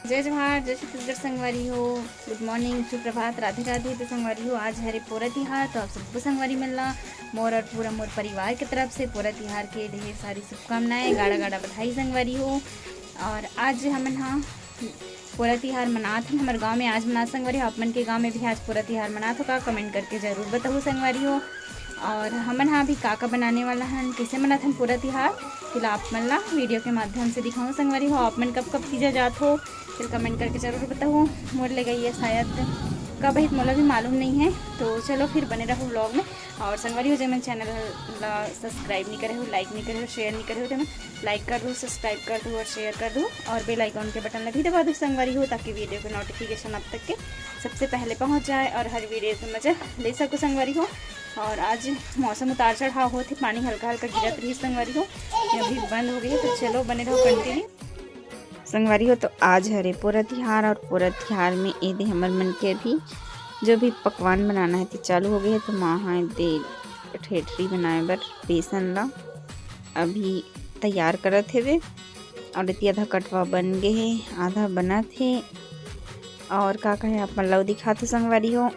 जय जवाहर जय छत्तीसगढ़ संगवारी हो। गुड मॉर्निंग, सुप्रभात, राधे राधे। तो संगवारी हो आज हरे पूरा तिहार, तो आप सबको संगवारी मिलना मोर और पूरा मोर परिवार की तरफ से पूरा तिहार के ढेर सारी शुभकामनाएं, गाड़ा गाड़ा बधाई संगवारी हो। और आज हम हाँ पूरा तिहार मनात हैं हमारे गांव में। आज मना संगवारी हो, आप मन के गांव में भी आज पूरा तिहार मनात हो का? कमेंट करके ज़रूर बताओ संगवारी हो। और हमन हाँ भी का बनाने वाला हैं, कैसे मनात हैं पूरा तिहार, फिर आप मन ला वीडियो के माध्यम से दिखाऊँ संगवारी हो। आप मन कब कब तीजा जात हो फिर कमेंट करके ज़रूर बताओ। मोर ले गई है शायद कब है, मोला भी मालूम नहीं है। तो चलो फिर बने रहो व्लॉग में। और संगवारी हो जब मैं चैनल ला सब्सक्राइब नहीं करे हो, लाइक नहीं करे हो, शेयर नहीं करे हो, तो मैं लाइक कर दूँ, सब्सक्राइब कर दूँ और शेयर कर दूँ और बेल आइकॉन के बटन भी दबा दूँ संगवारी हो, ताकि वीडियो के नोटिफिकेशन अब तक के सबसे पहले पहुँच जाए और हर वीडियो का मज़ा ले सको संगवारी हो। और आज मौसम उतार चढ़ाव होते, पानी हल्का हल्का गिरत रही संगवारी हो, अभी बंद हो गई है। तो चलो बने रहो कंटिन्यू संगवारी हो। तो आज हरे पूरा तिहार और पूरा तिहार में यदि हमर मन के भी जो भी पकवान बनाना है तो चालू हो गए है। तो माँ हाँ दे ठेठरी बनाए बर बेसन ला अभी तैयार करत हे वे, और इतनी आधा कटवा बन गए है, आधा बना थे। और का कहे आप मन ला दिखा तो संगवारी हो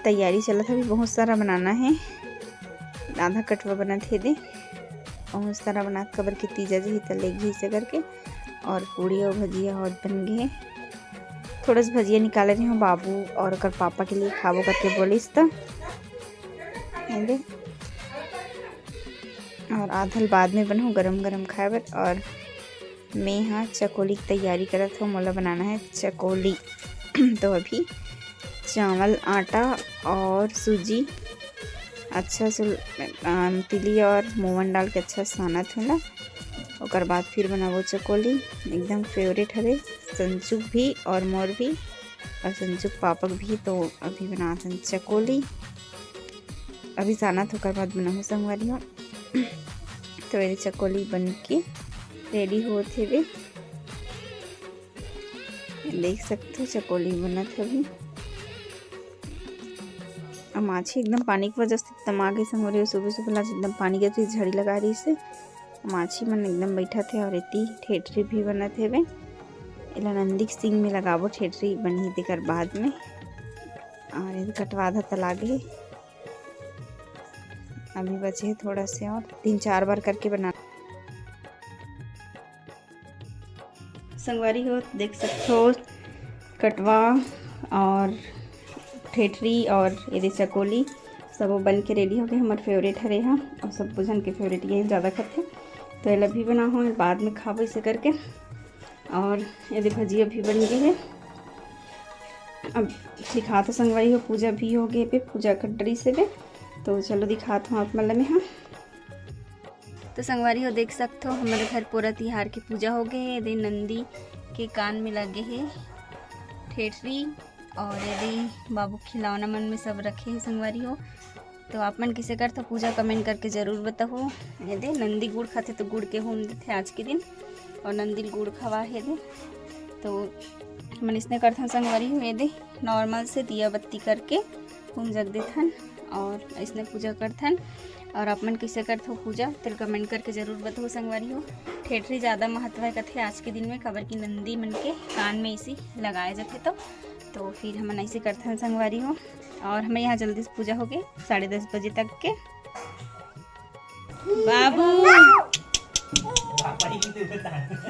तैयारी चलत है, बहुत सारा बनाना है, आधा कटवा बना थे दे बहुत सारा बना कबर के तीजा जी तले घी से करके। और पूड़ी और भजिया और बन गए, थोड़ा सा भजिया निकाल रही हूँ बाबू और कर पापा के लिए खाबो करके बोलिस तो। और आधल बाद में बनू गरम गरम खाए बर। और मैं हाँ चकोली की तैयारी करत हूँ, मोला बनाना है चकोली तो अभी चावल आटा और सूजी अच्छा से तिली और मोवन डाल के अच्छा सानत होला। और बाद फिर बनाबो चकोली, एकदम फेवरेट हवे संचुक भी और मोर भी और संचुक पापक भी। तो अभी बनात हन चकोली, अभी सानत होकर बाद बनाहूँ संगवारी हो। तो ये चकोली बन के रेडी होते हुए देख सकते हो चकोली बनत अभी। माछी एकदम पानी की वजह से एकदम आगे संगवारी हो, सुबह सुबह एकदम पानी के झड़ी लगा रही से माछी मन एकदम बैठा थे। और इतनी ठेठरी भी बना थे वे, इला नंदी सिंग में लगाबो ठेठरी बनी देकर बाद में। और ये कटवा धा तलागे अभी बचे थोड़ा से, और 3-4 बार करके बना संगवारी हो। देख सकते हो कटवा और ठेठरी और ये चकोली सब बन के रेडी हो गए। हमारे फेवरेट हरे हाँ, और सब बुझन के फेवरेट ये ज़्यादा खाते, तो ये भी बना हो बाद में खाबो इसे करके। और यदि भजिया भी बन गई है, अब दिखा तो संगवारी हो पूजा भी हो गई पे, पूजा कटरी से भी। तो चलो दिखाता हूँ आप मतलब में हाँ। तो संगवारी हो देख सकते हो हमारे घर पूरा तिहार की पूजा हो गई है। यदि नंदी के कान में लगे है ठेठरी और यदि बाबू खिलौना मन में सब रखे हैं संगवारी हो। तो आप मन किसे करते पूजा कमेंट करके ज़रूर बताओ। यदि नंदी गुड़ खाते तो गुड़ के होम थे आज के दिन, और नंदी गुड़ खवा है दे। तो मन इसने करते हैं संगवारी हो, यदि नॉर्मल से दिया बत्ती करके होम जग देते हैं और इसने पूजा करते हैं। और आप मन किसे करते हो पूजा तो कमेंट करके ज़रूर बताओ संगवारी हो। ठेठरी ज़्यादा महत्व है कथे आज के दिन में, खबर की नंदी मन के कान में इसी लगाए जाते। तो फिर हम ऐसे करते हैं संगवारी हो। और हमें यहाँ जल्दी से पूजा हो गई 10:30 बजे तक के। बाबू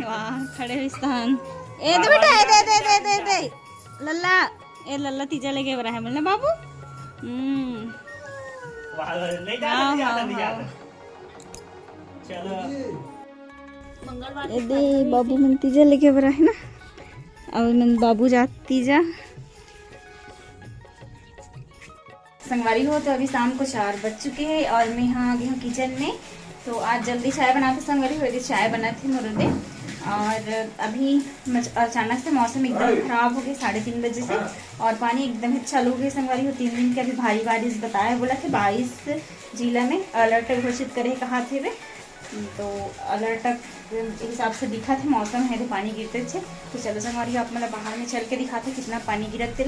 वाह खड़े हुए ए दे बेटा, दे दे दे दे दे लल्ला, ए लल्ला तीजा लेके बरा है बोलना बाबू। दे बाबू मन तीजा लेके बरा है ना, और मन बाबू जात तीजा संगवारी हो। तो अभी शाम को 4 बज चुके हैं और मैं यहाँ आ गई हूँ किचन में। तो आज जल्दी चाय बनाते संगवारी हो, चाय बनाते मुर्दे। और अभी अचानक से मौसम एकदम ख़राब हो गया 3:30 बजे से, और पानी एकदम ही चालू हो गई संगवारी हो। 3 दिन की अभी भारी बारिश बताया, बोला कि 22 जिला में अलर्ट घोषित करे कहा थे वे। तो अलर्ट के हिसाब से दिखा थे मौसम है तो पानी गिरते थे। तो चलो संगवारी आप मतलब बाहर में चल के दिखाते कितना पानी गिरत थे।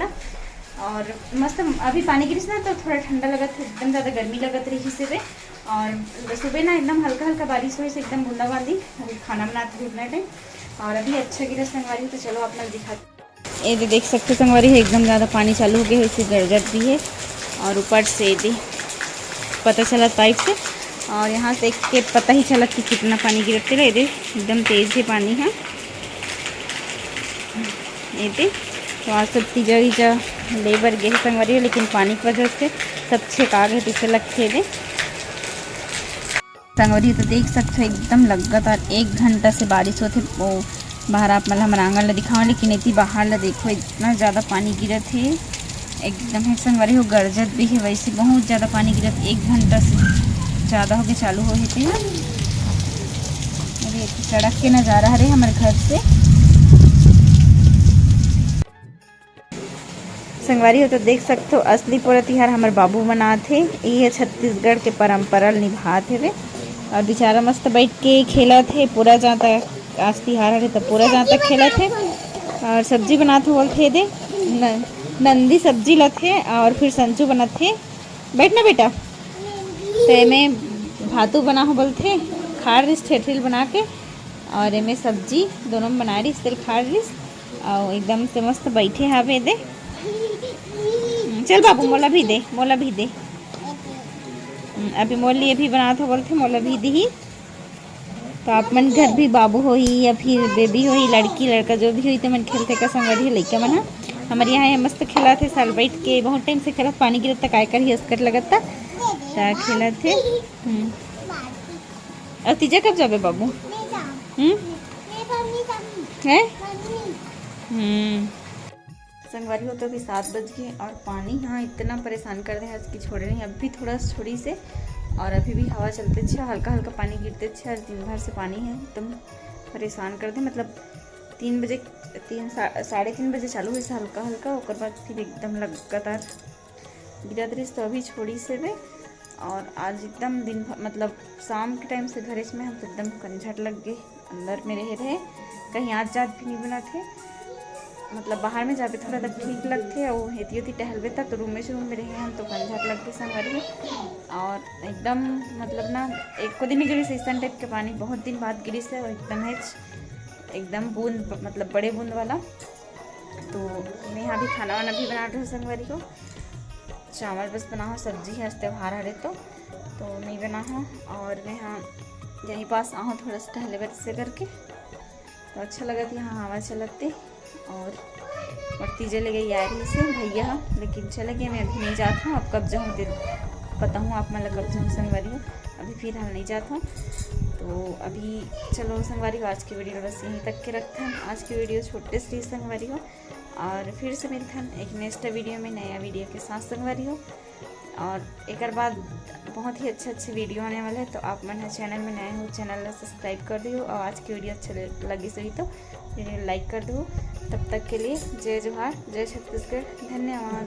और मस्त अभी पानी गिरिस ना तो थोड़ा ठंडा लगत है, एकदम ज़्यादा गर्मी लगत रही से वे। और सुबह ना एकदम हल्का हल्का बारिश हुई से एकदम बूंदाबांदी, खाना बनाते थे उतना टाइम। और अभी अच्छा गिरा संगवारी हो, तो चलो आप लोग दिखा। ये देख सकते संगवारी है, एकदम ज़्यादा पानी चालू हो गया है, इससे गरजत भी है। और ऊपर से ये पता चला पाइप से, और यहाँ से देख के पता ही चला कि कितना पानी गिरते रहे। ये एकदम तेज़ है पानी है। ये तो आज सब तीजा लेबर गए संगवारी हो, लेकिन पानी की वजह से सब छेका गए पीछे लगते थे संगवारी। तो देख सकते हो एकदम लगातार 1 घंटा से बारिश होते। वो बाहर आप मतलब हमारा आंगन ला दिखाओ, लेकिन इतनी बाहर ला देखो इतना ज़्यादा पानी गिरत है एकदम है संगवारी हो। गरजत भी है, वैसे बहुत ज़्यादा पानी गिरत 1 घंटा से ज़्यादा हो गए चालू हो थे ना। अरे सड़क के नज़ारा है हमारे घर से संगवारी हो। तो देख सकते हो असली पूरा तिहार हमारे बाबू मनाते, ये छत्तीसगढ़ के परंपरा निभाते वे। और बेचारा मस्त बैठ के खेला थे पूरा जाता। आज तिहार है तो पूरा जाता खेला थे। और सब्जी बनाते बोलते दे नंदी सब्जी लथे, और फिर संचू बनाते। बैठना बेटा, तो में भातू बना हो बोलते खाड़ रिस ठेठिल बना के, और एमें सब्जी दोनों में बना रिस तेल खाड़ रिस, और एकदम से मस्त बैठे हावे दे। चल बाबू मोला भी दे, मोला भी दे। अभी मोल लिए भी बना था बोलते मोला भी दी। तो आप मन घर भी बाबू हो ही या फिर बेबी हो ही, लड़की लड़का जो भी हुई तो मन खेलते का संगवारी लड़का मन हमारे यहाँ मस्त खेला थे साल बैठ के। बहुत टाइम से खेला, पानी गिरत तक आकर ही अस्कर लगत था खेला थे। और तीजा कब जाबे बाबू? है संगवारी हो। तो अभी 7 बज गए और पानी यहाँ इतना परेशान कर दे है कि छोड़े नहीं। अभी थोड़ा छोड़ी से, और अभी भी हवा चलते छे, हल्का हल्का पानी गिरते छे। और दिन भर से पानी है एकदम परेशान कर दे। मतलब 3 बजे 3 3:30 बजे चालू हुई से हल्का हल्का, और बाद फिर एकदम लगातार गिरत रही। तो अभी छोड़ी से वे, और आज एकदम दिन मतलब शाम के टाइम से घरे में हम तो एकदम कंझट लग गए। अंदर में रहे कहीं आज जात भी नहीं बना थे। मतलब बाहर में जाते थोड़ा तब ठीक लगते, और हेती होती टहलवे तक तो रूम में रहे हम तो कंझट लग गए संगवारी में। और एकदम मतलब ना एक को दिन गिरी से इस टाइप के पानी बहुत दिन बाद गिरी से, और एकदम है एकदम बूंद मतलब बड़े बूंद वाला। तो मैं यहाँ भी खाना वाना भी बना रही हूँ संगवारी को। चावल बस बना हो, सब्जी है त्योहार हरे तो नहीं बना हो। और मैं यहाँ यहीं पास आहूँ थोड़ा सा टहले बस से करके, तो अच्छा लगा था यहाँ हवा चलते। और तीजे ले गई यार ही से भैया, लेकिन चले गए। मैं अभी नहीं जाता हूँ, अब कब जाऊँ पता हूँ आप मतलब कब जाऊँ संगवारी हो। अभी फिलहाल नहीं जाता हूँ। तो अभी चलो संगवारी हो, आज की वीडियो बस यहीं तक के रखते हैं। आज की वीडियो छोटे से संगवारी हो, और फिर से मिलते हैं एक नेक्स्ट वीडियो में नया वीडियो के साथ संगवारी हो। और एक बाद बहुत ही अच्छे वीडियो आने वाले हैं। तो आप मन चैनल में नए हो, चैनल को सब्सक्राइब कर दियो, और आज की वीडियो अच्छे लगी सही तो वीडियो लाइक कर दो। तब तक के लिए जय जोहार, जय छत्तीसगढ़, धन्यवाद।